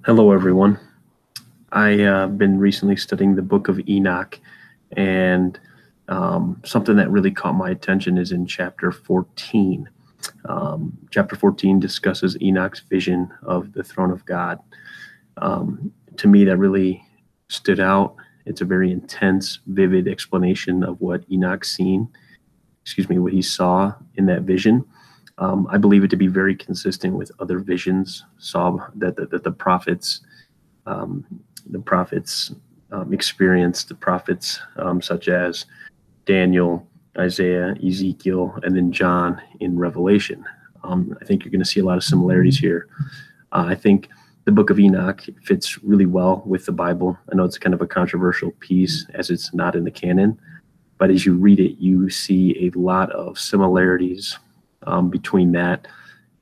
Hello, everyone. I've been recently studying the book of Enoch, and something that really caught my attention is in chapter 14. Chapter 14 discusses Enoch's vision of the throne of God. To me, that really stood out. It's a very intense, vivid explanation of what what he saw in that vision. I believe it to be very consistent with other visions that the prophets experienced, the prophets such as Daniel, Isaiah, Ezekiel, and then John in Revelation. I think you're going to see a lot of similarities here. I think the book of Enoch fits really well with the Bible. I know it's kind of a controversial piece as it's not in the canon, but as you read it, you see a lot of similarities between that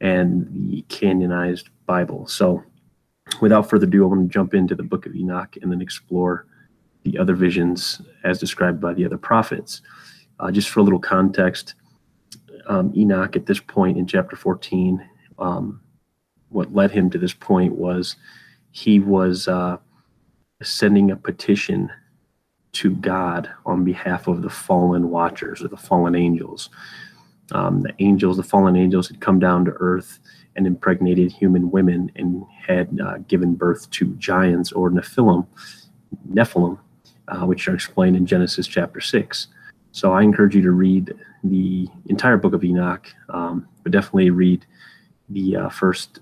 and the canonized Bible. So without further ado, I want to jump into the book of Enoch and then explore the other visions as described by the other prophets. Just for a little context, Enoch at this point in chapter 14, what led him to this point was he was sending a petition to God on behalf of the fallen watchers or the fallen angels. The fallen angels had come down to earth and impregnated human women and had given birth to giants or Nephilim, which are explained in Genesis chapter 6. So I encourage you to read the entire book of Enoch, but definitely read the first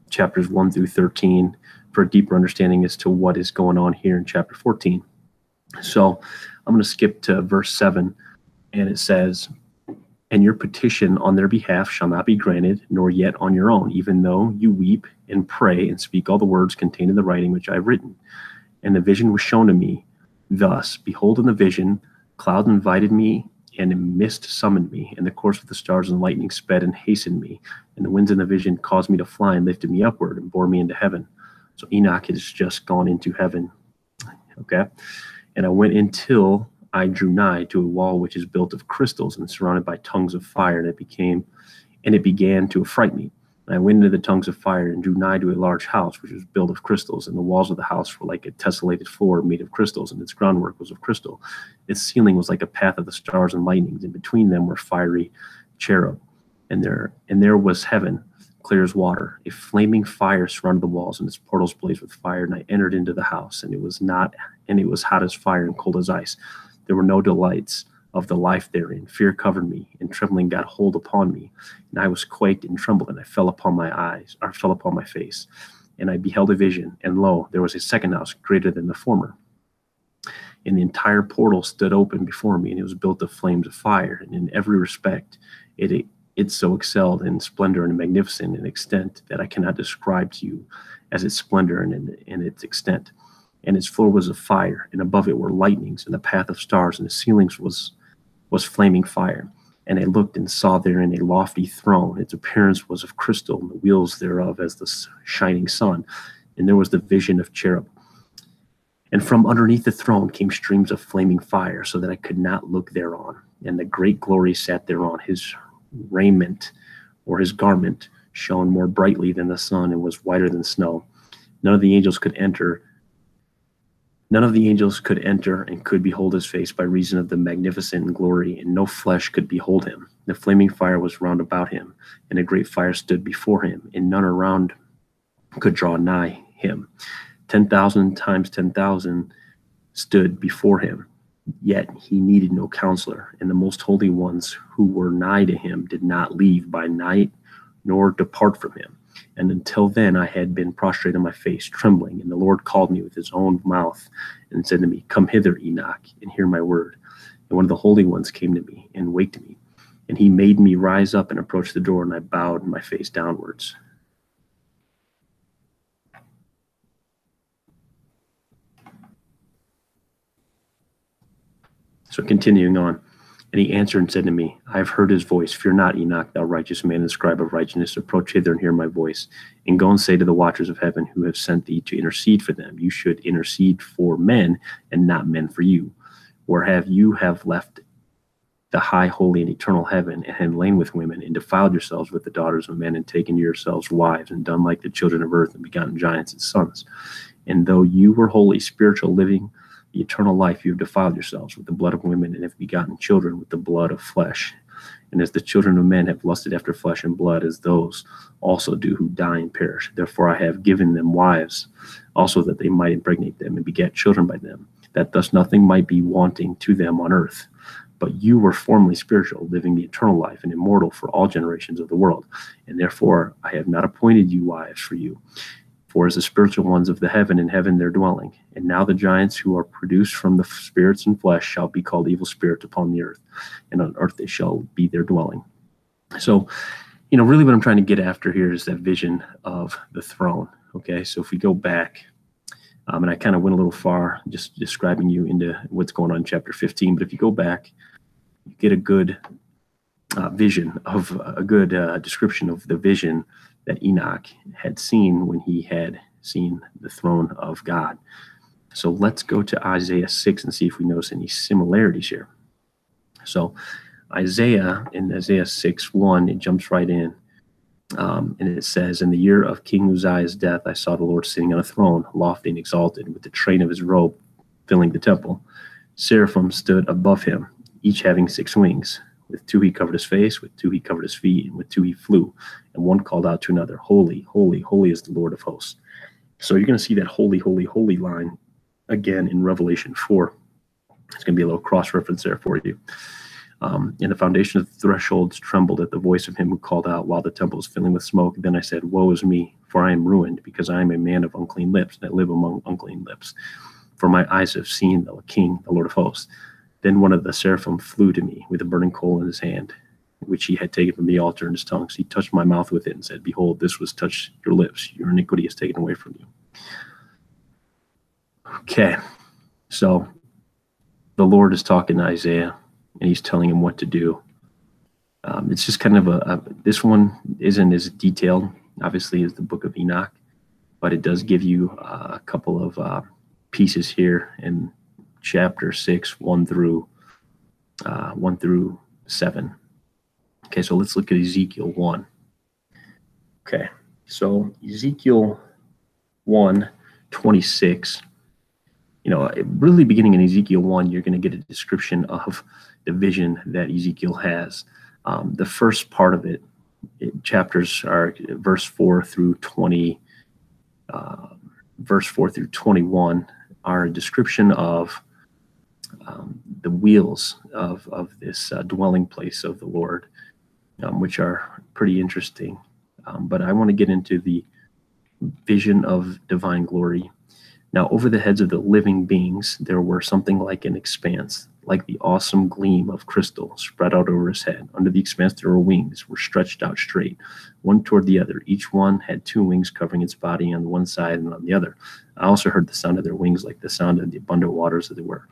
chapters 1 through 13 for a deeper understanding as to what is going on here in chapter 14. So I'm going to skip to verse 7, and it says, "And your petition on their behalf shall not be granted, nor yet on your own, even though you weep and pray and speak all the words contained in the writing which I have written. And the vision was shown to me. Thus, behold, in the vision, clouds invited me, and a mist summoned me, and the course of the stars and lightning sped and hastened me, and the winds in the vision caused me to fly and lifted me upward and bore me into heaven." So Enoch has just gone into heaven. Okay? "And I went until I drew nigh to a wall which is built of crystals and surrounded by tongues of fire, and it began to affright me. And I went into the tongues of fire and drew nigh to a large house which was built of crystals, and the walls of the house were like a tessellated floor made of crystals, and its groundwork was of crystal. Its ceiling was like a path of the stars and lightnings, and between them were fiery cherub. And there was heaven, clear as water. A flaming fire surrounded the walls, and its portals blazed with fire. And I entered into the house, and it was hot as fire and cold as ice. There were no delights of the life therein. Fear covered me, and trembling got hold upon me. And I was quaked and trembled, and I fell upon my face. And I beheld a vision, and lo, there was a second house greater than the former. And the entire portal stood open before me, and it was built of flames of fire. And in every respect, it so excelled in splendor and magnificence and extent that I cannot describe to you as its splendor and its extent. And its floor was of fire, and above it were lightnings, and the path of stars, and the ceilings was flaming fire. And I looked and saw therein a lofty throne. Its appearance was of crystal, and the wheels thereof as the shining sun. And there was the vision of cherub. And from underneath the throne came streams of flaming fire, so that I could not look thereon. And the great glory sat thereon. His raiment, or his garment, shone more brightly than the sun, and was whiter than snow. None of the angels could enter and could behold his face by reason of the magnificent glory, and no flesh could behold him. The flaming fire was round about him, and a great fire stood before him, and none around could draw nigh him. 10,000 times 10,000 stood before him, yet he needed no counselor. And the most holy ones who were nigh to him did not leave by night, nor depart from him. And until then I had been prostrate on my face, trembling. And the Lord called me with his own mouth and said to me, Come hither, Enoch, and hear my word. And one of the holy ones came to me and waked me. And he made me rise up and approach the door, and I bowed my face downwards. So continuing on. And he answered and said to me, I have heard his voice. Fear not, Enoch, thou righteous man and scribe of righteousness. Approach hither and hear my voice. And go and say to the watchers of heaven who have sent thee to intercede for them, you should intercede for men and not men for you. Or have left the high, holy, and eternal heaven, and had lain with women, and defiled yourselves with the daughters of men, and taken to yourselves wives, and done like the children of earth, and begotten giants and sons. And though you were holy, spiritual, living the eternal life, you have defiled yourselves with the blood of women, and have begotten children with the blood of flesh. And as the children of men have lusted after flesh and blood, as those also do who die and perish. Therefore I have given them wives, also that they might impregnate them, and beget children by them, that thus nothing might be wanting to them on earth. But you were formerly spiritual, living the eternal life, and immortal for all generations of the world. And therefore I have not appointed you wives for you, for as the spiritual ones of the heaven, in heaven their dwelling. And now the giants who are produced from the spirits and flesh shall be called evil spirits upon the earth, and on earth they shall be their dwelling. So, really what I'm trying to get after here is that vision of the throne. Okay, so if we go back, and I kind of went a little far just describing you into what's going on in chapter 15, but if you go back, you get a good vision of a good description of the vision that Enoch had seen when he had seen the throne of God. So let's go to Isaiah 6 and see if we notice any similarities here. So Isaiah 6:1, it jumps right in, and it says, in the year of King Uzziah's death, I saw the Lord sitting on a throne, lofty and exalted, with the train of his robe filling the temple. Seraphim stood above him, each having 6 wings. With 2 he covered his face, with 2 he covered his feet, and with 2 he flew. And one called out to another, holy, holy, holy is the Lord of hosts. So you're going to see that holy, holy, holy line again in Revelation 4. It's going to be a little cross-reference there for you. And the foundation of the thresholds trembled at the voice of him who called out while the temple was filling with smoke. Then I said, woe is me, for I am ruined, because I am a man of unclean lips, and I live among unclean lips. For my eyes have seen the King, the Lord of hosts. Then one of the seraphim flew to me with a burning coal in his hand, which he had taken from the altar in his tongue. So he touched my mouth with it and said, behold, this was touched your lips. Your iniquity is taken away from you. Okay, so the Lord is talking to Isaiah, and he's telling him what to do. It's just kind of this one isn't as detailed, obviously, as the book of Enoch, but it does give you a couple of pieces here in chapter 6, 1 through 7. Okay, so let's look at Ezekiel 1. Okay, so Ezekiel 1:26. Really beginning in Ezekiel 1, you're going to get a description of the vision that Ezekiel has. The first part of chapters are verse 4 through 20. Verse 4 through 21 are a description of the wheels of this dwelling place of the Lord, which are pretty interesting. But I want to get into the vision of divine glory. Now, over the heads of the living beings, there were something like an expanse, like the awesome gleam of crystal spread out over his head. Under the expanse, there were wings, were stretched out straight, one toward the other. Each one had 2 wings covering its body on one side and on the other. I also heard the sound of their wings like the sound of the abundant waters that they were.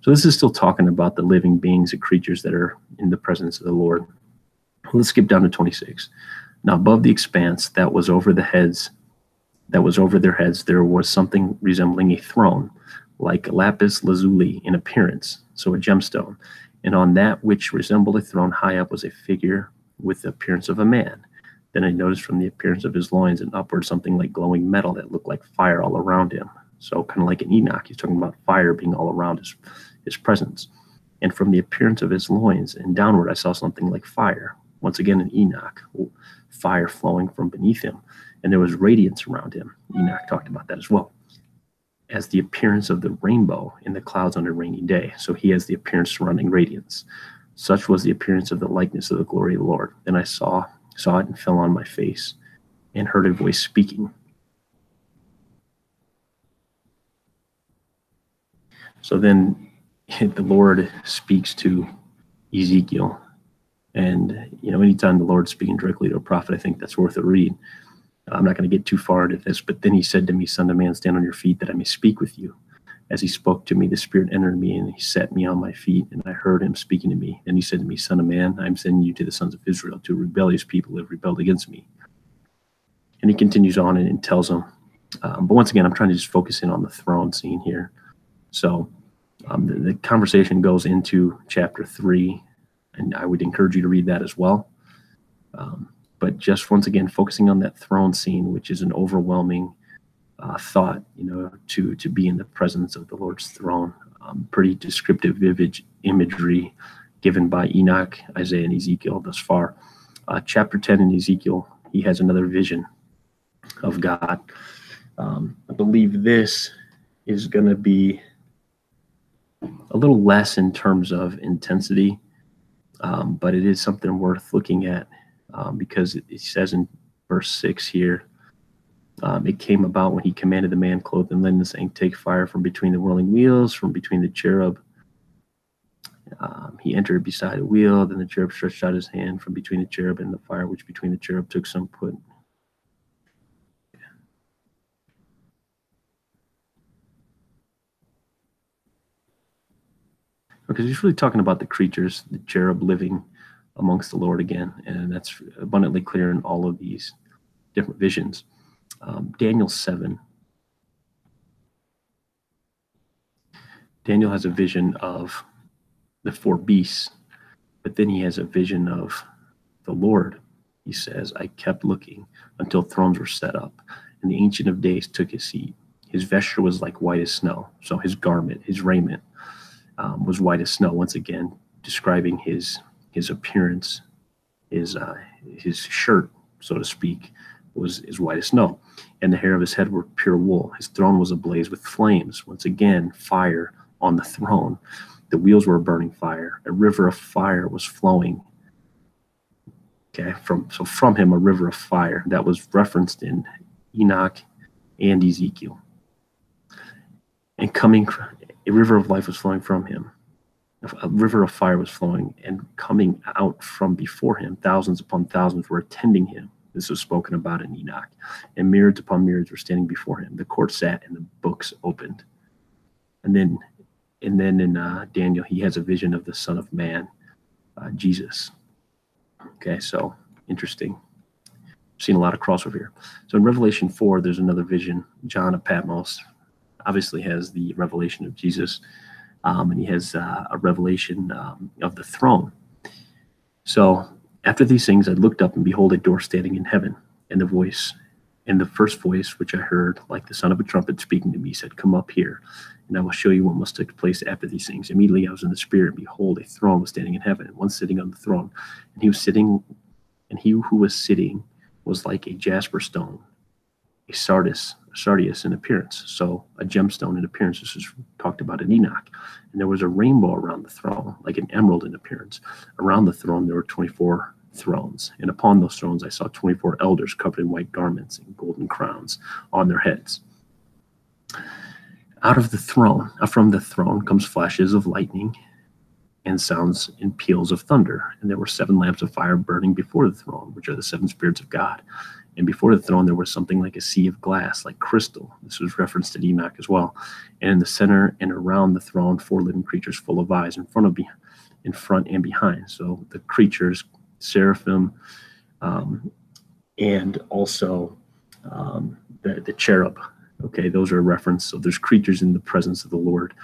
So this is still talking about the living beings and creatures that are in the presence of the Lord. Let's skip down to 26. Now, above the expanse that was over their heads, there was something resembling a throne, like lapis lazuli in appearance, so a gemstone. And on that which resembled a throne high up was a figure with the appearance of a man. Then I noticed from the appearance of his loins and upward something like glowing metal that looked like fire all around him. So kind of like in Enoch, he's talking about fire being all around his presence. And from the appearance of his loins and downward, I saw something like fire. Once again in Enoch, fire flowing from beneath him. And there was radiance around him. Enoch talked about that as well, as the appearance of the rainbow in the clouds on a rainy day. So he has the appearance surrounding radiance. Such was the appearance of the likeness of the glory of the Lord. Then I saw it and fell on my face and heard a voice speaking. So then the Lord speaks to Ezekiel. And, anytime the Lord's speaking directly to a prophet, I think that's worth a read. I'm not going to get too far into this, but then he said to me, Son of man, stand on your feet that I may speak with you. As he spoke to me, the Spirit entered me and he set me on my feet, and I heard him speaking to me. Then he said to me, Son of man, I'm sending you to the sons of Israel, to rebellious people who have rebelled against me. And he continues on and tells them. But once again, I'm trying to just focus in on the throne scene here. So the conversation goes into chapter 3, And I would encourage you to read that as well. But just once again, focusing on that throne scene, which is an overwhelming thought, to be in the presence of the Lord's throne. Pretty descriptive, vivid imagery given by Enoch, Isaiah, and Ezekiel thus far. Chapter 10 in Ezekiel, he has another vision of God. I believe this is going to be a little less in terms of intensity, but it is something worth looking at because it says in verse 6 here, it came about when he commanded the man clothed in linen, saying, take fire from between the whirling wheels, from between the cherub. He entered beside a wheel, then the cherub stretched out his hand from between the cherub and the fire, which between the cherub took some put. Because he's really talking about the creatures, the cherub living amongst the Lord again, and that's abundantly clear in all of these different visions. Daniel 7. Daniel has a vision of the four beasts, but then he has a vision of the Lord. He says, I kept looking until thrones were set up, and the Ancient of Days took his seat. His vesture was like white as snow. So his garment, his raiment, was white as snow, once again describing his appearance. His shirt, so to speak, was white as snow, and the hair of his head were pure wool. His throne was ablaze with flames, once again fire on the throne. The wheels were a burning fire. A river of fire was flowing. Okay, from him a river of fire. That was referenced in Enoch and Ezekiel. And a river of life was flowing from him. A river of fire was flowing, and coming out from before him, thousands upon thousands were attending him. This was spoken about in Enoch. And myriads upon myriads were standing before him. The court sat, and the books opened. And then in Daniel, he has a vision of the Son of Man, Jesus. Okay, so interesting. I've seen a lot of crossover here. So in Revelation 4, there's another vision. John of Patmos obviously has the revelation of Jesus, and he has a revelation of the throne. So after these things, I looked up, and behold, a door standing in heaven, and the first voice, which I heard, like the sound of a trumpet speaking to me, said, come up here, and I will show you what must take place after these things. Immediately I was in the Spirit, and behold, a throne was standing in heaven, and one sitting on the throne. And he who was sitting was like a jasper stone, a sardius in appearance. So a gemstone in appearance. This is talked about in Enoch. And there was a rainbow around the throne, like an emerald in appearance. Around the throne there were 24 thrones, and upon those thrones I saw 24 elders covered in white garments and golden crowns on their heads. From the throne comes flashes of lightning and sounds and peals of thunder. And there were 7 lamps of fire burning before the throne, which are the 7 spirits of God. And before the throne there was something like a sea of glass, like crystal. This was referenced in Enoch as well. And in the center and around the throne, 4 living creatures full of eyes in front and behind. So the creatures, seraphim, and also the cherub. Okay, those are a reference. So there's creatures in the presence of the Lord.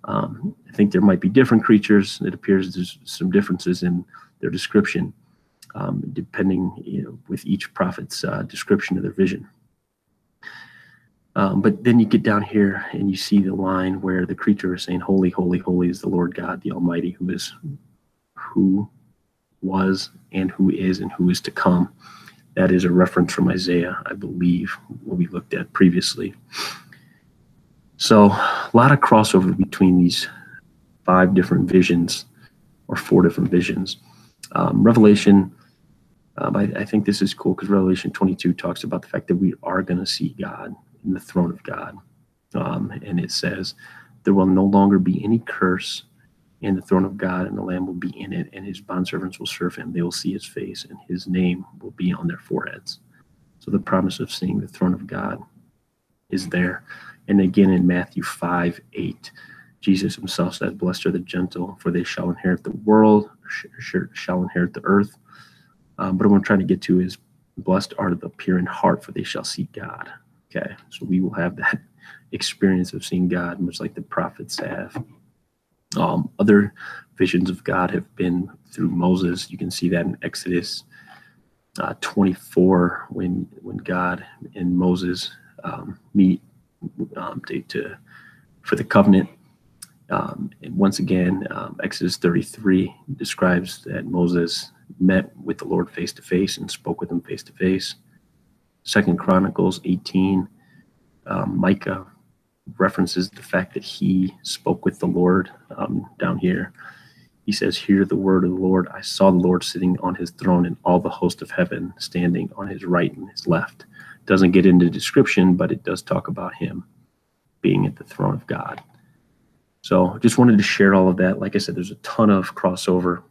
I think there might be different creatures. It appears there's some differences in their description, depending, with each prophet's description of their vision. But then you get down here and you see the line where the creature is saying, holy, holy, holy is the Lord God, the Almighty, who was and who is and who is to come. That is a reference from Isaiah, I believe, what we looked at previously. So a lot of crossover between these 5 different visions, or 4 different visions. Revelation, I think this is cool because Revelation 22 talks about the fact that we are going to see God in the throne of God. And it says, there will no longer be any curse in the throne of God, and the Lamb will be in it, and his bondservants will serve him. They will see his face, and his name will be on their foreheads. So the promise of seeing the throne of God is there. And again in Matthew 5:8, Jesus himself says, blessed are the gentle, for they shall inherit the world, shall inherit the earth. But what I'm trying to get to is, blessed are the pure in heart, for they shall see God. Okay, so we will have that experience of seeing God, much like the prophets have. Other visions of God have been through Moses. You can see that in Exodus 24 when God and Moses meet for the covenant. And once again, Exodus 33 describes that Moses met with the Lord face to face and spoke with him face to face. 2 Chronicles 18, Micah references the fact that he spoke with the Lord down here. He says, "Hear the word of the Lord. I saw the Lord sitting on his throne and all the host of heaven standing on his right and his left." Doesn't get into description, but it does talk about him being at the throne of God. So just wanted to share all of that. Like I said, there's a ton of crossover.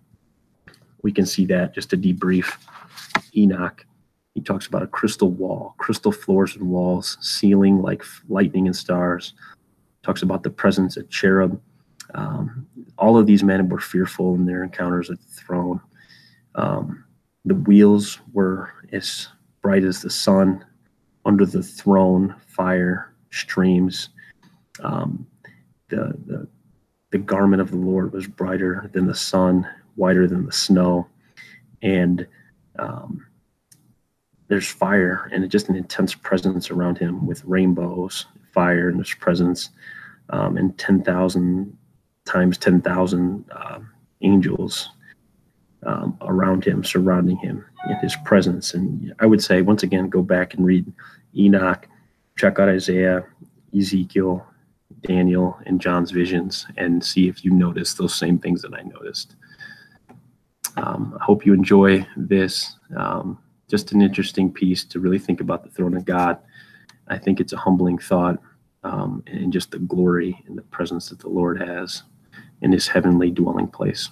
We can see that. Just to debrief, Enoch, he talks about a crystal wall, crystal floors and walls, ceiling like lightning and stars. Talks about the presence of cherub. All of these men were fearful in their encounters at the throne. The wheels were as bright as the sun. Under the throne, fire streams. The garment of the Lord was brighter than the sun, whiter than the snow. And there's fire and just an intense presence around him with rainbows, fire, and his presence, and 10,000 times 10,000 angels around him, surrounding him in his presence. And I would say, once again, go back and read Enoch, check out Isaiah, Ezekiel, Daniel, and John's visions, and see if you notice those same things that I noticed. I hope you enjoy this. Just an interesting piece to really think about the throne of God. I think it's a humbling thought, and just the glory and the presence that the Lord has in his heavenly dwelling place.